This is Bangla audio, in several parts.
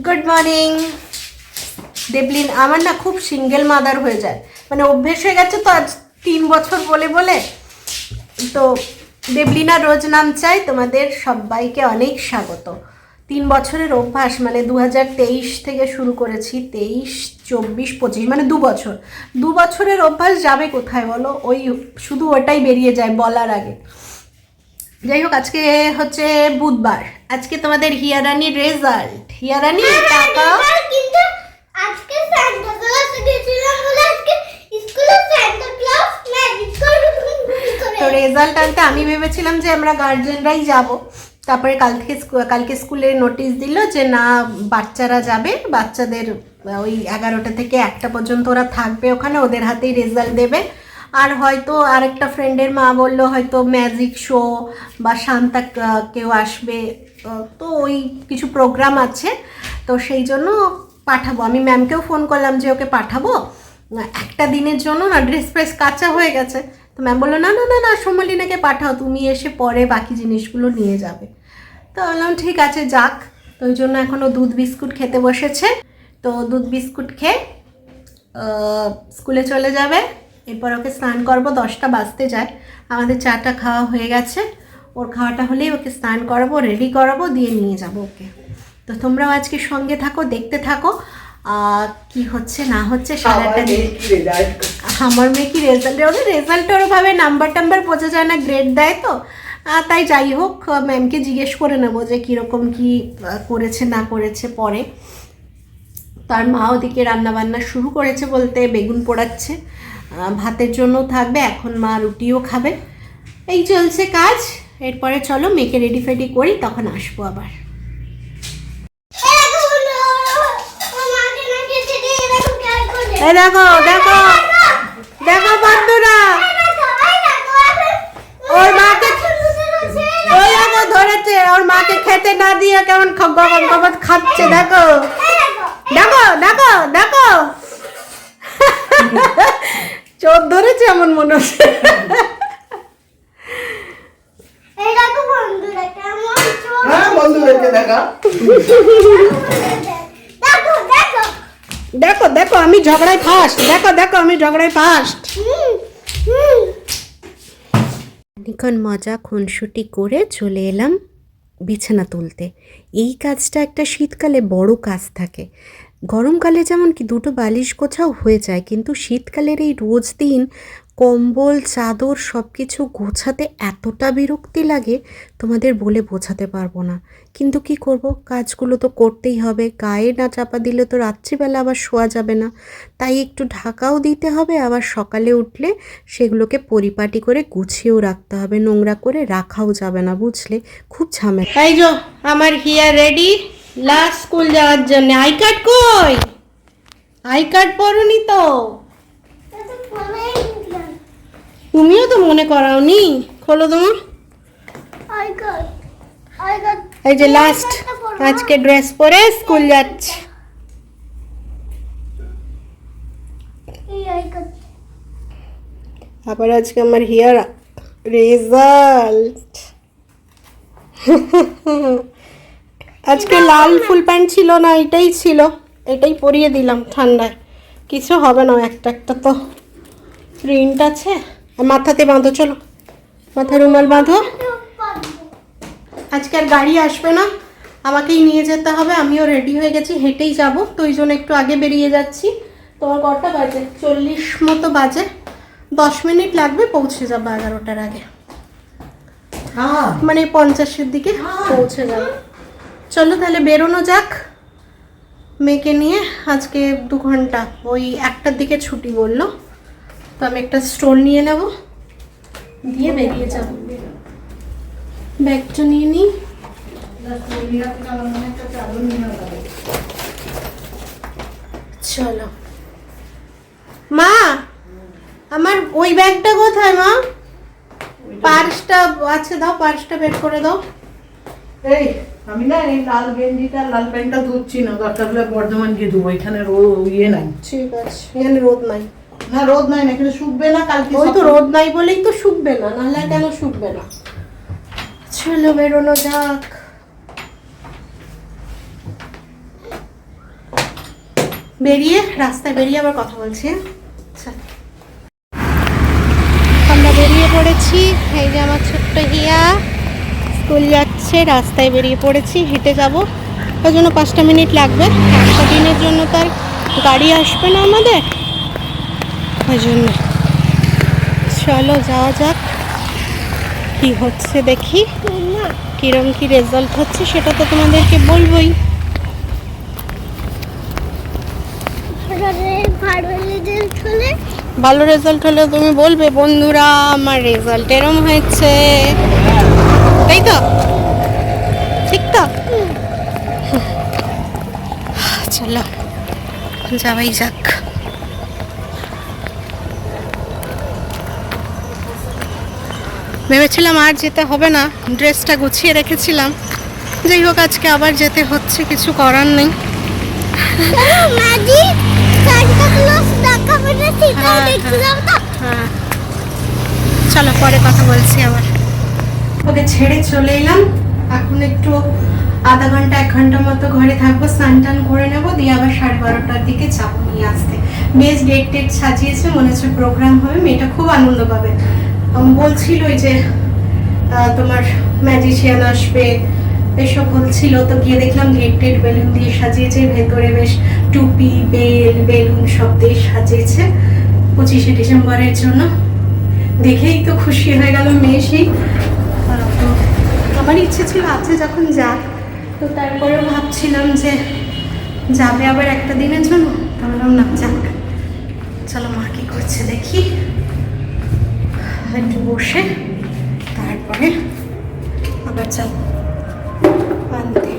Good morning. দেবলিন আমার না খুব সিঙ্গেল মাদার হয়ে যায়, মানে অভ্যেস হয়ে গেছে তো আজ 3 বছর বলে বলে। তো দেবলিনা রোজ নাম চাই, তোমাদের সবাইকে অনেক স্বাগত। 3 বছরের অভ্যাস, মানে 2023 থেকে শুরু করেছি, 23, 24, 25, মানে 2 বছরের অভ্যাস যাবে কোথায় বলো? ওই শুধু ওটাই বেরিয়ে যায় বলার আগে। যাই হোক, আজকে হচ্ছে বুধবার, আজকে তোমাদের হিয়ারানির রেজাল্ট। হিয়ারানি টাকা কিন্তু আজকে সান্তা ক্লজ গেছিলাম বলে আজকে স্কুলে সান্তা ক্লজ ম্যাজিক করে। তো রেজাল্ট আনতে আমি ভেবেছিলাম যে আমরা গার্জেনরাই যাব, তারপরে কালকে স্কুলে নোটিশ দিল যে না, বাচ্চারা যাবে, বাচ্চাদের ওই 11টা থেকে 1টা পর্যন্ত ওরা থাকবে ওখানে, ওদের হাতেই রেজাল্ট দেবে। আর হয়তো আরেকটা ফ্রেন্ডের মা বললো হয়তো ম্যাজিক শো বা সান্তা কেউ আসবে, তো ওই কিছু প্রোগ্রাম আছে, তো সেই জন্য পাঠাবো। আমি ম্যামকেও ফোন করলাম যে ওকে পাঠাবো একটা দিনের জন্য, না ড্রেস ফ্রেস কাঁচা হয়ে গেছে। তো ম্যাম বললো না না না না, সোমালিনাকে পাঠাও, তুমি এসে পরে বাকি জিনিসগুলো নিয়ে যাবে। তো বললাম ঠিক আছে যাক। তো ওই জন্য এখনও দুধ বিস্কুট খেতে বসেছে, তো দুধ বিস্কুট খেয়ে স্কুলে চলে যাবে। এরপর ওকে স্নান করবো, 10টা বাজতে যায়। আমাদের চাটা খাওয়া হয়ে গেছে, ওর খাওয়াটা হলেই ওকে স্নান করাবো, রেডি করাবো, দিয়ে নিয়ে যাবো ওকে। তো তোমরাও আজকে সঙ্গে থাকো, দেখতে থাকো কি হচ্ছে না হচ্ছে সারাটা দিন। আমার মেয়ে কি রেজাল্ট, ওদের রেজাল্ট ওরভাবে নাম্বার টাম্বার বোঝা যায় না, গ্রেড দেয় তো, তাই যাই হোক ম্যামকে জিজ্ঞেস করে নেবো যে কীরকম কী করেছে না করেছে পরে। তার মা ওদিকে রান্নাবান্না শুরু করেছে, বলতে বেগুন পোড়াচ্ছে, ভাতের জন্য থাকবে, এখন মা রুটিও খাবে। এই চলছে কাজ। এরপরে চলো মেয়েকে রেডি ফেডি করি, তখন আসবো আবার। এই দেখো দেখো দেখো বন্ধুরা, ওর মাকে ওই দেখো ধরেছে, ওর মাকে খেতে না দিয়ে কেমন খবর খাচ্ছে, দেখো দেখো দেখো দেখো চোর ধরেছে এমন মনে হচ্ছে। দেখো দেখো আমি ঝগড়ায় ফার্স্ট, দেখো দেখো আমি ঝগড়ায় ফার্স্ট। এখন মজা খুনসুটি করে চলে এলাম বিছানা তুলতে। এই কাজটা একটা শীতকালে বড় কাজ থাকে। গরমকালে যেমন কি 2টো বালিশ গোছাও হয়ে যায়, কিন্তু শীতকালের এই রোজ দিন কম্বল চাদর সব কিছু গোছাতে এতটা বিরক্তি লাগে তোমাদের বলে বোঝাতে পারবো না। কিন্তু কি করব, কাজগুলো তো করতেই হবে, গায়ে না চাপা দিলে তো রাত্রিবেলা আবার শোয়া যাবে না, তাই একটু ঢাকাও দিতে হবে, আবার সকালে উঠলে সেগুলোকে পরিপাটি করে গুছিয়েও রাখতে হবে, নোংরা করে রাখাও যাবে না, বুঝলে? খুব ঝামেলা। তাই যো আমার হিয়া রেডি লাস্ট স্কুল যাওয়ার জন্য। আই কার্ড কই? আই কার্ড পড়নি তো? তুমিও তো মনে করাওনি, খোলো তোমার। এই যে লাস্ট আজকে ড্রেস পরে স্কুল যাচ্ছে। আবার আজকে আমার হিয়ার রেজাল্ট। আজকে লাল ফুল প্যান্ট ছিল না, এটাই ছিল, এটাই পরিয়ে দিলাম ঠান্ডায়, কিছু হবে না, একটা একটা তো প্রিন্ট আছে। আর মাথাতে বাঁধো, চলো মাথা রুমাল বাঁধো। আজকে আর গাড়ি আসবে না, আমাকেই নিয়ে যেতে হবে, আমিও রেডি হয়ে গেছি, হেঁটেই যাব, তো ওই জন্য একটু আগে বেরিয়ে যাচ্ছি। তোমার কটা বাজে? 40 মতো বাজে, 10 মিনিট লাগবে, পৌঁছে যাবো 11টার আগে, মানে 50-এর দিকে পৌঁছে যাবো। চলো তাহলে বেরোনো যাক মেয়েকে নিয়ে। আজকে 2 ঘন্টা, ওই 1টার দিকে ছুটি বললো, তো আমি একটা স্টোল নিয়ে নেব, দিয়ে বেরিয়ে যাব। ব্যাগটা নিয়ে নিই। চলো মা, আমার ওই ব্যাগটা কোথায় মা? পার্সটা আছে, দাও পার্সটা বের করে দাও। এই আমি না এই লাল গেঞ্জিটা লাল প্যান্টটা ধুচ্ছি না, দরকার হলে বর্ধমান গিয়ে ধুবো, এখানে ইয়ে নাই। ঠিক আছে, এখানে রোদ নাই। না রোদ নাই না, এখানে শুকবে না, কালকে ওই তো রোদ নাই বলেই তো শুকবে না, নাহলে কেন শুকবে না। চলো বেরোনো যাক। বেরিয়ে রাস্তায় বেরিয়ে আবার কথা বলছি। আচ্ছা, আমরা বেরিয়ে পড়েছি। এই যে আমার ছোট্ট হিয়া স্কুল যাচ্ছে, রাস্তায় বেরিয়ে পড়েছি, হেঁটে যাব। ওই জন্য 5টা মিনিট লাগবে, একটা দিনের জন্য তার গাড়ি আসবে না আমাদের, ওই জন্য। চলো যাওয়া যাক, কি হচ্ছে দেখি, কিরম কি রেজাল্ট হচ্ছে সেটা তো তোমাদেরকে বলবোই। ভালো রেজাল্ট হলে তুমি বলবে বন্ধুরা আমার রেজাল্ট এরম হয়েছে, তাই তো? ঠিক তো? চলো যাওয়াই যাক। ভেবেছিলাম আর যেতে হবে না, ড্রেসটা গুছিয়ে রেখেছিলাম। যাই হোক, আজকে আবার যেতে হচ্ছে, কিছু করার নেই। হ্যাঁ, চলো পরে কথা বলছি আবার। ওকে ছেড়ে চলে এলাম, এখন একটু আধা ঘন্টা 1 ঘন্টা মতো ঘরে থাকবো, স্নান টান করে নেবো, দিয়ে আবার 12:30টার দিকে যাবো নিয়ে আসতে। বেশ ডেট টেট সাজিয়েছে, মনে হচ্ছে প্রোগ্রাম হবে, মেয়েটা খুব আনন্দ পাবে। বলছিল যে তোমার ম্যাজিশিয়ান আসবে এসব বলছিল, তো গিয়ে দেখলাম গেট টেট বেলুন দিয়ে সাজিয়েছে, ভেতরে বেশ টুপি বেল বেলুন সব দিয়ে সাজিয়েছে 25শে ডিসেম্বরের জন্য। দেখেই তো খুশি হয়ে গেল মেয়ে। সেই তো আমার ইচ্ছে ছিল আছে যখন যাক, তো তারপরেও ভাবছিলাম যে যাবে আবার একটা দিনের জন্য, তাহলে না যাক। চলো মা কি করছে দেখি, একটু বসে তারপরে আবার যাব আনতে।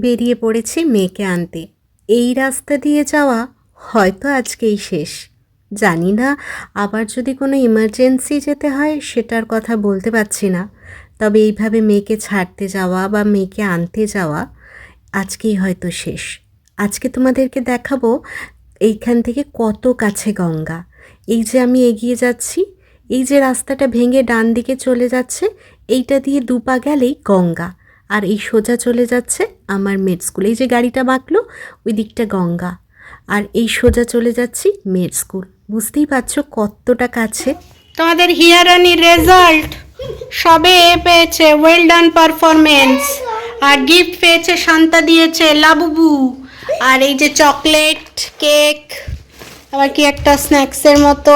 বেরিয়ে পড়েছি মেয়েকে আনতে। এই রাস্তা দিয়ে যাওয়া হয়তো আজকেই শেষ, জানি না আবার যদি কোনো ইমার্জেন্সি যেতে হয় সেটার কথা বলতে পারছি না, তবে এইভাবে মেয়েকে ছাড়তে যাওয়া বা মেয়েকে আনতে যাওয়া আজকেই হয়তো শেষ। আজকে তোমাদেরকে দেখাবো এইখান থেকে কত কাছে গঙ্গা। এই যে আমি এগিয়ে যাচ্ছি, এই যে রাস্তাটা ভেঙে ডান দিকে চলে যাচ্ছে, এইটা দিয়ে 2 পা গেলেই গঙ্গা, আর এই সোজা চলে যাচ্ছে আমার মেড স্কুল। এই যে গাড়িটা বাঁকলো ওই দিকটা গঙ্গা, আর এই সোজা চলে যাচ্ছি মেড স্কুল। বুঝতেই পারছো কতটা কাছে। তোমাদের হিয়ারানির রেজাল্ট সবে পেয়েছে, ওয়েল ডান পারফরমেন্স, আর গিফট পেয়েছে শান্তা দিয়েছে লাবুবু, আর এই যে চকলেট কেক, আবার কি একটা স্ন্যাক্সের মতো,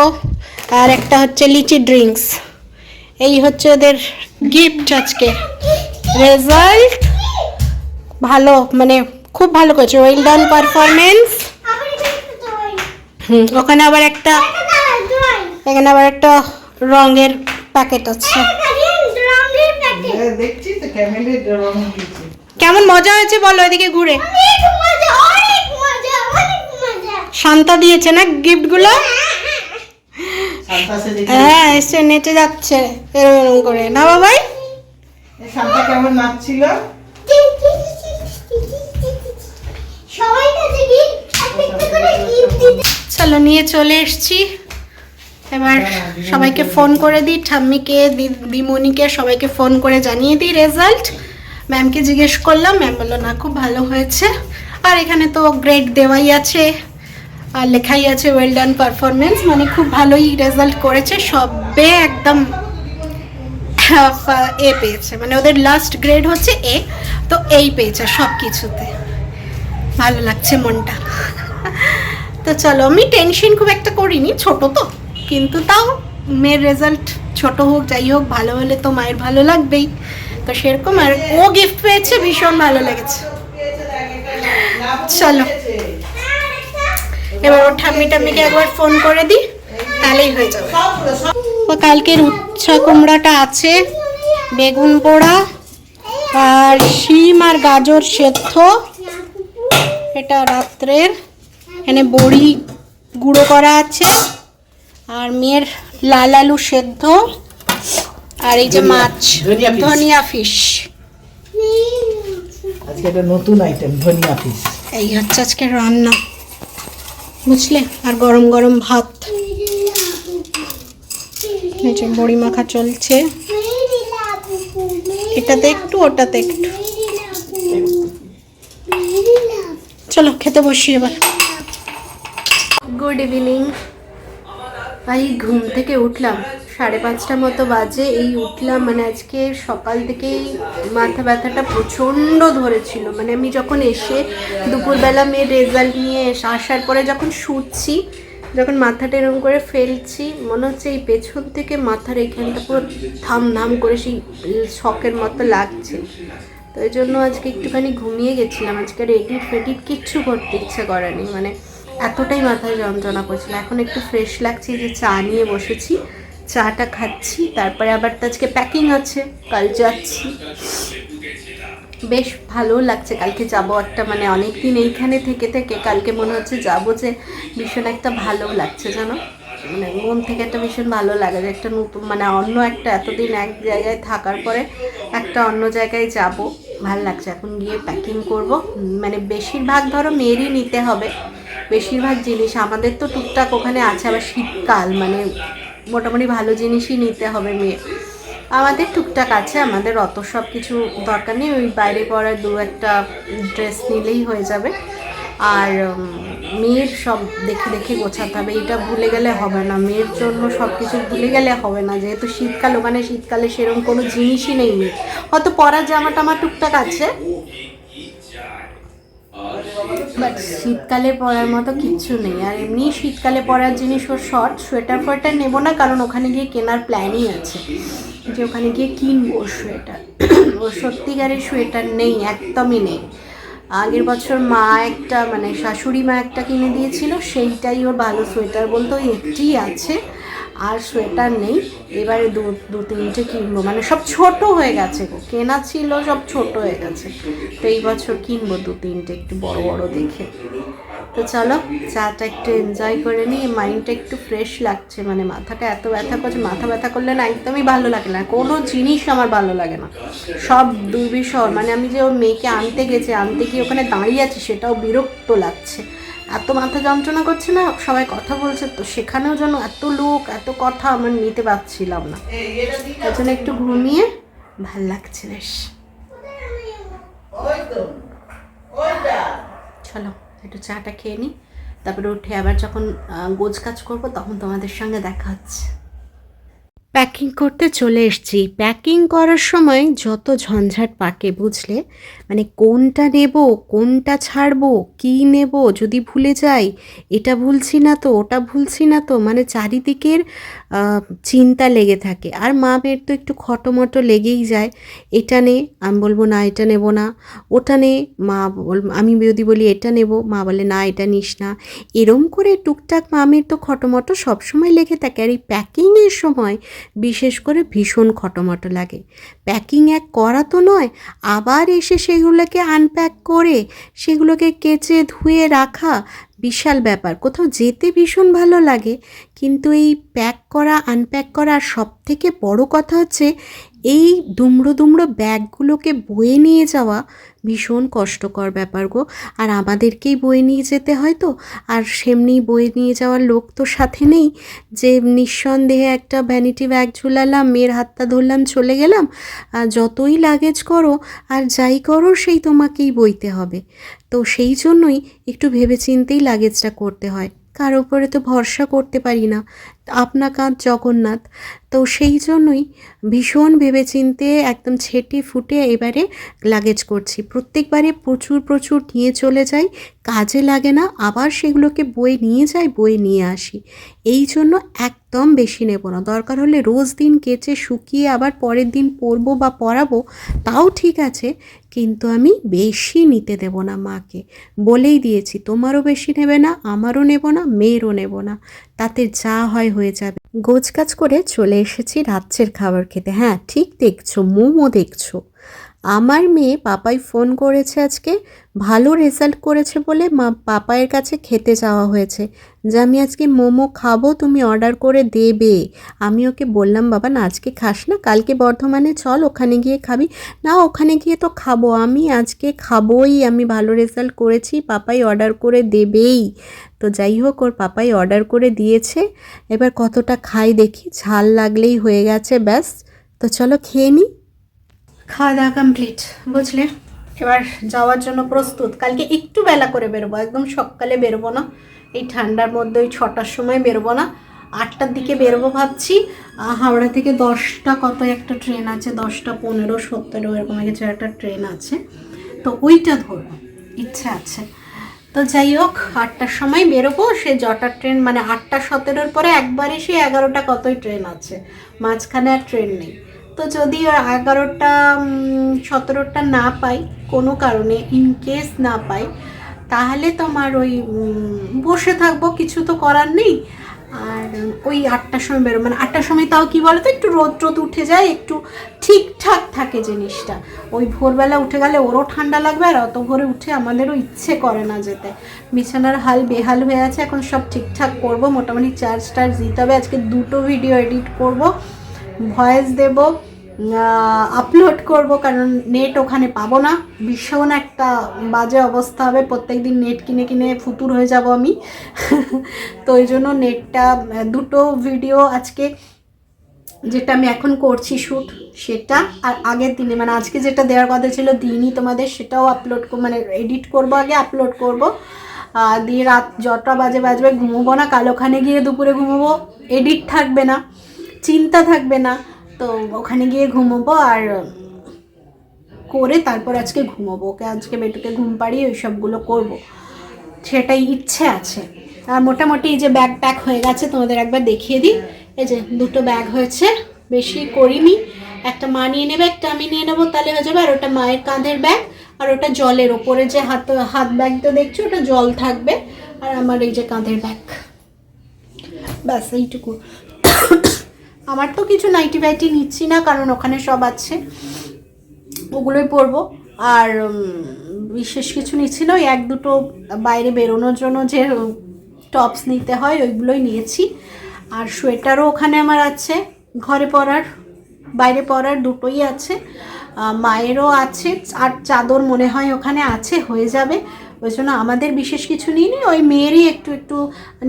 আর একটা হচ্ছে লিচি ড্রিঙ্কস। এই হচ্ছে ওদের গিফট আজকে। রেজাল্ট ভালো, মানে খুব ভালো করেছে, ওয়েল ডান পারফরমেন্স। ওখানে আবার একটা, এখানে আবার একটা রঙের প্যাকেট আছে। দেখছি তো ক্যামেলের রং দিয়েছে। কেমন মজা হয়েছে বলো, এদিকে ঘুরে। শান্তা দিয়েছে না গিফটগুলো? হ্যাঁ, এসে নেচে যাচ্ছে এরম এরম করে, না বাবাই? শান্তা কেমন নাচছিল? চলো নিয়ে চলে এসছি, এবার সবাইকে ফোন করে দিই, ঠাম্মিকে দিদিমণিকে সবাইকে ফোন করে জানিয়ে দিই রেজাল্ট। ম্যামকে জিজ্ঞেস করলাম, ম্যাম বললো না খুব ভালো হয়েছে। আর এখানে তো গ্রেড দেওয়াই আছে আর লেখাই আছে ওয়েল ডান পারফরমেন্স, মানে খুব ভালোই রেজাল্ট করেছে, সবে একদম এ পেয়েছে, মানে ওদের লাস্ট গ্রেড হচ্ছে এ, তো এই পেয়েছে সব কিছুতে। ভালো লাগছে মনটা। তো চলো, আমি টেনশন খুব একটা করিনি, ছোট তো, কিন্তু তাও মেয়ের রেজাল্ট ছোট হোক যাই হোক ভালো হলে তো মায়ের ভালো লাগবেই, তো সেরকম। আর ও গিফট পেয়েছে, ভীষণ ভালো লেগেছে। চলো এবার ওর ঠাম্মি টাম্মিকে একবার ফোন করে দিই, তাহলেই হয়ে যাবে। ও কালকের উচ্ছা কুমড়াটা আছে, বেগুন পোড়া আর শিম আর গাজর সেদ্ধ, এটা রাত্রের। এখানে বড়ি গুঁড়ো করা আছে, আর মেয়ের লাল আলু সেদ্ধ, আর এই যে মাছ, ধনিয়া ফিশ। আজকে একটা নতুন আইটেম, ধনিয়া ফিশ। এই হচ্ছে আজকে রান্না, বুঝলে। আর গরম গরম ভাত, এই যে বড়ি মাখা চলছে, এটাতে একটু ওটাতে একটু। চলো খেতে বসি এবার। Good evening. এই ঘুম থেকে উঠলাম 5:30 মতো বাজে, এই উঠলাম, মানে আজকে সকাল থেকেই মাথা ব্যথাটা প্রচণ্ড ধরেছিল। মানে আমি যখন এসে দুপুরবেলা মেয়ের রেজাল্ট নিয়ে আসার পরে যখন শুচ্ছি, যখন মাথাটা এরকম করে ফেলছি, মনে হচ্ছে এই পেছন থেকে মাথার এখানটা পুরো ধাম ধাম করে সেই শকের মতো লাগছে। তো এই জন্য আজকে একটুখানি ঘুমিয়ে গেছিলাম। আজকে এডিট ফেডিট কিচ্ছু করতে ইচ্ছে করেনি, মানে এতটাই মাথায় যন্ত্রণা করছিল। এখন একটু ফ্রেশ লাগছে, যে চা নিয়ে বসেছি, চাটা খাচ্ছি। তারপরে আবার তো আজকে প্যাকিং আছে, কাল যাচ্ছি, বেশ ভালো লাগছে। কালকে যাবো একটা, মানে অনেকদিন এইখানে থেকে থেকে কালকে মনে হচ্ছে যাবো, যে ভীষণ একটা ভালো লাগছে জানো, মানে মন থেকে একটা ভীষণ ভালো লাগে যে একটা নতুন, মানে অন্য একটা, এতদিন এক জায়গায় থাকার পরে একটা অন্য জায়গায় যাব, ভালো লাগছে। এখন গিয়ে প্যাকিং করব, মানে বেশিরভাগ ধরো মেয়েরই নিতে হবে, বেশিরভাগ জিনিস আমাদের তো টুকটাক ওখানে আছে। আবার শীতকাল, মানে মোটামুটি ভালো জিনিসই নিতে হবে মেয়ের। আমাদের টুকটাক আছে, আমাদের অত সব কিছু দরকার নেই, ওই বাইরে পরার 2-একটা ড্রেস নিলেই হয়ে যাবে। আর মেয়ের সব দেখে দেখে গোছাতে হবে, এটা ভুলে গেলে হবে না, মেয়ের জন্য সব কিছু ভুলে গেলে হবে না। যেহেতু শীতকাল, ওখানে শীতকালে সেরকম কোনো জিনিসই নেই মেয়ের, হয়তো পরার জামা টামা টুকটাক আছে, বাট শীতকালে পরার মতো কিচ্ছু নেই। আর এমনি শীতকালে পরার জিনিস ওর শর্ট সোয়েটার ফোয়েটার নেবো না, কারণ ওখানে গিয়ে কেনার প্ল্যানই আছে, যে ওখানে গিয়ে কিনবো সোয়েটার। ওর সত্যিকারের সোয়েটার নেই, একদমই নেই। আগের বছর মা একটা, মানে শাশুড়ি মা একটা কিনে দিয়েছিল, সেইটাই ওর ভালো সোয়েটার বলতে, ওই একটি আছে, আর সোয়েটার নেই। এবারে দু তিনটে কিনবো, মানে সব ছোট হয়ে গেছে গো, কেনা ছিল সব ছোট হয়ে গেছে, তো এই বছর কিনবো 2-3টে একটু বড় বড় দেখে। তো চলো চাটা একটু এনজয় করে নিই, মাইন্ডটা একটু ফ্রেশ লাগছে। মানে মাথাটা এত ব্যথা করছে, মাথা ব্যথা করলে না একদমই ভালো লাগে না, কোনো জিনিস আমার ভালো লাগে না, সব দুর্বিষহ। মানে আমি যে ওর মেয়েকে আনতে গিয়ে ওখানে দাঁড়িয়ে আছি, সেটাও বিরক্ত লাগছে, এত মাথা যন্ত্রণা করছে না, সবাই কথা বলছে, তো সেখানেও যেন এত লোক, এত কথা, আমার নিতে পারছিলাম না। তার জন্য একটু ঘুমিয়ে ভাল লাগছে বেশ। চলো একটু চাটা খেয়ে নিই, তারপরে উঠে আবার যখন গোছ কাজ করবো তখন তোমাদের সঙ্গে দেখা হচ্ছে। প্যাকিং করতে চলে এসেছি। প্যাকিং করার সময় যত ঝঞ্ঝাট পাকে বুঝলে, মানে কোনটা নেব, কোনটা ছাড়বো, কী নেব, যদি ভুলে যাই, এটা ভুলছি না তো, ওটা ভুলছি না তো, মানে চারিদিকের চিন্তা লেগে থাকে। আর মা মেয়ের তো একটু খটোমটো লেগেই যায়, এটা নে, আমি বলবো না এটা নেব না, ওটা নে, আমি যদি বলি এটা নেব, মা বলে না এটা নিস না, এরম করে টুকটাক মা মেয়ের তো খটোমটো সবসময় লেগে থাকে। আর এই প্যাকিংয়ের সময় বিশেষ করে ভীষণ খটোমটো লাগে। প্যাকিং এক করা তো নয়, আবার এসে সেগুলোকে আনপ্যাক করে সেগুলোকে কেচে ধুয়ে রাখা বিশাল ব্যাপার। কোথাও যেতে ভীষণ ভালো লাগে, কিন্তু এই প্যাক করা, আনপ্যাক করা, আর সব থেকে বড় কথা হচ্ছে এই দুমড়ো দুমড়ো ব্যাগগুলোকে বয়ে নিয়ে যাওয়া ভীষণ কষ্টকর ব্যাপার গো। আর আমাদেরকেই বয়ে নিয়ে যেতে হয় তো, আর সেমনি বয়ে নিয়ে যাওয়ার লোক তো সাথে নেই যে নিঃসন্দেহে একটা ভ্যানিটি ব্যাগ ঝুলালাম, মেয়ের হাতটা ধরলাম, চলে গেলাম। আর যতই লাগেজ করো আর যাই করো সেই তোমাকেই বইতে হবে। তো সেই জন্যই একটু ভেবেচিন্তেই লাগেজটা করতে হয়, কার ওপরে তো ভরসা করতে পারি না, আপনা কাঁধ জগন্নাথ। তো সেই জন্যই ভীষণ ভেবেচিন্তে একদম ছেটে ফুটে এবারে লাগেজ করছি। প্রত্যেকবারে প্রচুর প্রচুর নিয়ে চলে যাই, কাজে লাগে না, আবার সেগুলোকে বয়ে নিয়ে যাই, বয়ে নিয়ে আসি। এই জন্য একদম বেশি নেব না। দরকার হলে রোজ দিন কেচে শুকিয়ে আবার পরের দিন পরবো বা পরাবো, তাও ঠিক আছে, কিন্তু আমি বেশি নিতে দেব না মাকে। বলেই দিয়েছি, তোমারও বেশি নেবে না, আমারও নেব না, মেয়েরও নেব না, তাতে যা হয় হয়ে যাবে। গোছগাছ করে চলে এসেছি রাত্রের খাবার খেতে। হ্যাঁ, ঠিক দেখছো, মোমো দেখছো। আমার মেয়ে পাপাই ফোন করেছে আজকে, ভালো রেজাল্ট করেছে বলে পাপায়ের কাছে খেতে যাওয়া হয়েছে, যে আমি আজকে মোমো খাবো, তুমি অর্ডার করে দেবে। আমি ওকে বললাম, বাবা না আজকে খাস না, কালকে বর্ধমানে চল, ওখানে গিয়ে খাবি। না, ওখানে গিয়ে তো খাবো, আমি আজকে খাবোই, আমি ভালো রেজাল্ট করেছি, পাপাই অর্ডার করে দেবেই। তো যাই হোক, ওর পাপাই অর্ডার করে দিয়েছে, এবার কতটা খাই দেখি, ঝাল লাগলেই হয়ে গেছে ব্যাস। তো চলো খেয়ে নিই। খাওয়া দাওয়া কমপ্লিট, বুঝলে, এবার যাওয়ার জন্য প্রস্তুত। কালকে একটু বেলা করে বেরোবো, একদম সকালে বেরোবো না, এই ঠান্ডার মধ্যে ওই 6টার সময় বেরোবো না, 8টার দিকে বেরোবো ভাবছি। হাওড়া থেকে 10টা কত একটা ট্রেন আছে, 10টা 15, 17 এরকম কিছু একটা ট্রেন আছে, তো ওইটা ধরবো ইচ্ছা আছে। তো যাই হোক, 8টার সময় বেরোবো, সে জটার ট্রেন মানে 8:17 পরে একবারে সে 11টা কতই ট্রেন আছে, মাঝখানে আর ট্রেন নেই। তো যদি 11টা 17টা না পাই কোনো কারণে, ইনকেস না পাই, তাহলে তোমার ওই বসে থাকবো, কিছু তো করার নেই। আর ওই 8টার সময় বেরো, মানে 8টার সময় তাও কি বলো তো, একটু রোদ রোদ উঠে যায়, একটু ঠিকঠাক থাকে জিনিসটা। ওই ভোরবেলা উঠে গেলে ওরও ঠান্ডা লাগবে, আর অত ভোরে উঠে আমাদেরও ইচ্ছে করে না যেতে। বিছানার হাল বেহাল হয়ে আছে, এখন সব ঠিকঠাক করব, মোটামুটি চার্জ টার্জ দিতে হবে। আজকে 2টো ভিডিও এডিট করব, ভয়েস দেব, আপলোড করব, কারণ নেট ওখানে পাবো না, ভীষণ একটা বাজে অবস্থা হবে, প্রত্যেকদিন নেট কিনে কিনে ফুতুর হয়ে যাব আমি। তো ওই জন্য নেটটা, 2টো ভিডিও আজকে, যেটা আমি এখন করছি শ্যুট সেটা, আর আগের দিনে মানে আজকে যেটা দেওয়ার কথা ছিল দিনই তোমাদের, সেটাও আপলোড মানে এডিট করব, আগে আপলোড করব, দিয়ে রাত যটা বাজবে ঘুমোবো না, কাল ওখানে গিয়ে দুপুরে ঘুমোবো, এডিট থাকবে না, চিন্তা থাকবে না, তো ওখানে গিয়ে ঘুমোবো, আর করে তারপর আজকে ঘুমোবো, ওকে আজকে বেটুকে ঘুম পাড়িয়ে ওই সবগুলো করবো, সেটাই ইচ্ছে আছে। আর মোটামুটি এই যে ব্যাগ প্যাক হয়ে গেছে, তোমাদের একবার দেখিয়ে দিই। এই যে 2টো ব্যাগ হয়েছে, বেশি করিনি, একটা মা নিয়ে নেবে, একটা আমি নিয়ে নেবো, তাহলে হয়ে যাবে। আর ওটা মায়ের কাঁধের ব্যাগ, আর ওটা জলের ওপরে যে হাত ব্যাগটা দেখছো, ওটা জল থাকবে, আর আমার এই যে কাঁধের ব্যাগ, ব্যাস এইটুকু। আমার তো কিছু নাইটি ফাইটি নিচ্ছি না, কারণ ওখানে সব আছে, ওগুলোই পরবো। আর বিশেষ কিছু নিচ্ছি না, ওই 1-2টো বাইরে বেরোনোর জন্য যে টপস নিতে হয় ওইগুলোই নিয়েছি। আর সোয়েটারও ওখানে আমার আছে, ঘরে পরার বাইরে পরার দুটোই আছে, মায়েরও আছে, আর চাদর মনে হয় ওখানে আছে, হয়ে যাবে। ওই জন্য আমাদের বিশেষ কিছু নিইনি, ওই মেয়েরই একটু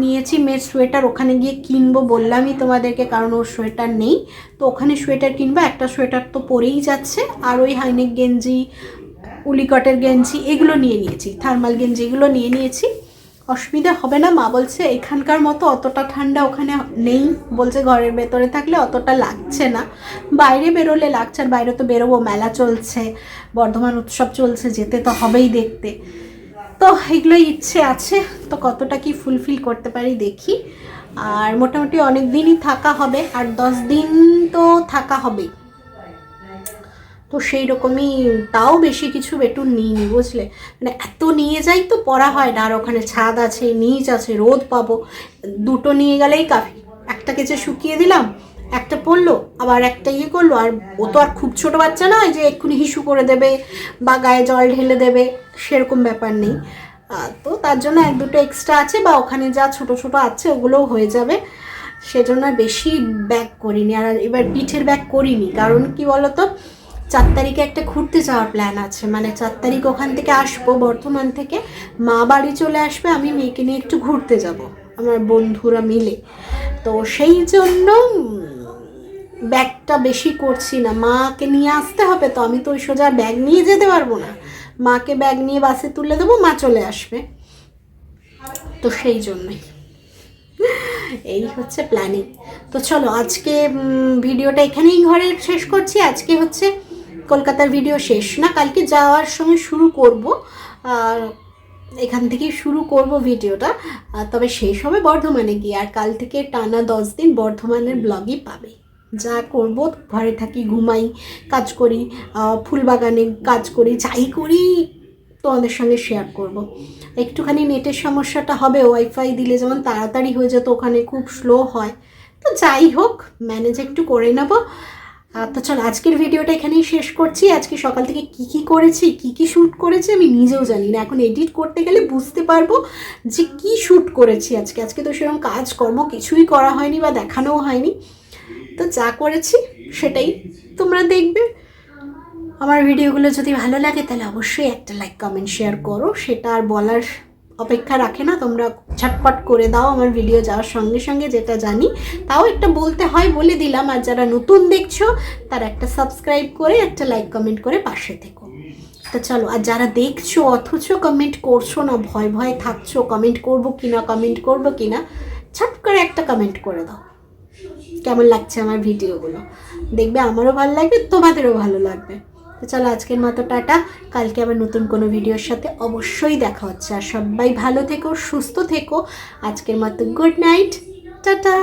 নিয়েছি, মেয়ের সোয়েটার ওখানে গিয়ে কিনবো বললামই তোমাদেরকে, কারণ ওর সোয়েটার নেই, তো ওখানে সোয়েটার কিনবো। একটা সোয়েটার তো পরেই যাচ্ছে, আর ওই হাইনেক গেঞ্জি, উলিকটের গেঞ্জি এগুলো নিয়ে নিয়েছি, থার্মাল গেঞ্জি এগুলো নিয়ে নিয়েছি, অসুবিধা হবে না। মা বলছে এখানকার মতো অতটা ঠান্ডা ওখানে নেই, বলছে ঘরের ভেতরে থাকলে অতটা লাগছে না, বাইরে বেরোলে লাগছে। আর বাইরে তো বেরোবো, মেলা চলছে, বর্ধমান উৎসব চলছে, যেতে তো হবেই দেখতে। তো এগুলোই ইচ্ছে আছে, তো কতটা কি ফুলফিল করতে পারি দেখি। আর মোটামুটি অনেক দিনই থাকা হবে, 8-10 দিন তো থাকা হবেই, তো সেই রকমই, তাও বেশি কিছু বেটু নিইনি, বুঝলে, মানে এত নিয়ে যাই তো পড়া হয় না। আর ওখানে ছাদ আছে, নিচ আছে, রোদ পাবো, 2টো নিয়ে গেলেই কাফি। একটা কেচে শুকিয়ে দিলাম, একটা পরলো, আবার একটা ইয়ে করলো। আর ও তো আর খুব ছোট বাচ্চা নয় যে এক্ষুনি হিসু করে দেবে বা গায়ে জল ঢেলে দেবে, সেরকম ব্যাপার নেই। তো তার জন্য 1-2টো এক্সট্রা আছে, বা ওখানে যা ছোট ছোট আছে ওগুলোও হয়ে যাবে। সেজন্য আর বেশি ব্যাগ করিনি। আর এবার পিঠের ব্যাগ করিনি, কারণ কি বলতো 4 তারিখে একটা ঘুরতে যাওয়ার প্ল্যান আছে, মানে 4 তারিখ ওখান থেকে আসবো বর্ধমান থেকে, মা বাড়ি চলে আসবে, আমি মেয়েকে নিয়ে একটু ঘুরতে যাব আমার বন্ধুরা মিলে। তো সেই জন্য ব্যাগটা বেশি করছি না, মাকে নিয়ে আসতে হবে, তো আমি তো ওই সোজা ব্যাগ নিয়ে যেতে পারবো না, মাকে ব্যাগ নিয়ে বাসে তুলে দেবো, মা চলে আসবে, তো সেই জন্যই এই হচ্ছে প্ল্যানিং। তো চলো আজকে ভিডিওটা এখানেই ঘরে শেষ করছি। আজকে হচ্ছে কলকাতার ভিডিও শেষ না, কালকে যাওয়ার সময় শুরু করব, আর এখান থেকেই শুরু করব ভিডিওটা, তবে শেষ হবে বর্ধমানে গিয়ে। আর কাল থেকে টানা 10 দিন বর্ধমানের ব্লগই পাবে। যা করব, ঘরে থাকি, ঘুমাই, কাজ করি, ফুলবাগানে কাজ করি, যাই করি তোমাদের সঙ্গে শেয়ার করব। একটুখানি নেটের সমস্যাটা হবে, ওয়াইফাই দিলে যেমন তাড়াতাড়ি হয়ে যেত, ওখানে খুব স্লো হয়, তো যাই হোক ম্যানেজ একটু করে নেব। তো চলো আজকের ভিডিওটা এখানেই শেষ করছি। আজকে সকাল থেকে কি করেছি, কি শ্যুট করেছি আমি নিজেও জানি না, এখন এডিট করতে গেলে বুঝতে পারবো যে কি শ্যুট করেছি আজকে তো সেরকম কাজকর্ম কিছুই করা হয়নি বা দেখানোও হয়নি, তো যা করেছি সেটাই তোমরা দেখবে। আমার ভিডিওগুলো যদি ভালো লাগে তাহলে অবশ্যই একটা লাইক কমেন্ট শেয়ার করো, সেটা আর বলার অপেক্ষা রাখে না, তোমরা ঝটপট করে দাও আমার ভিডিও যাওয়ার সঙ্গে সঙ্গে, যেটা জানি তাও একটা বলতে হয় বলে দিলাম। আর যারা নতুন দেখছো তারা একটা সাবস্ক্রাইব করে একটা লাইক কমেন্ট করে পাশে থেকো। তো চলো, আর যারা দেখছো অথচ কমেন্ট করছো না, ভয় থাকছো কমেন্ট করবো কিনা, ছট করে একটা কমেন্ট করে দাও, কেমন লাগছে আমার ভিডিওগুলো, দেখবে আমারও ভালো লাগবে, তোমাদেরও ভালো লাগবে। তো চলো আজকের মতো টাটা, কালকে আবার নতুন কোনো ভিডিওর সাথে অবশ্যই দেখা হচ্ছে। আর সবাই ভালো থেকো, সুস্থ থেকো, আজকের মতো গুড নাইট, টাটা।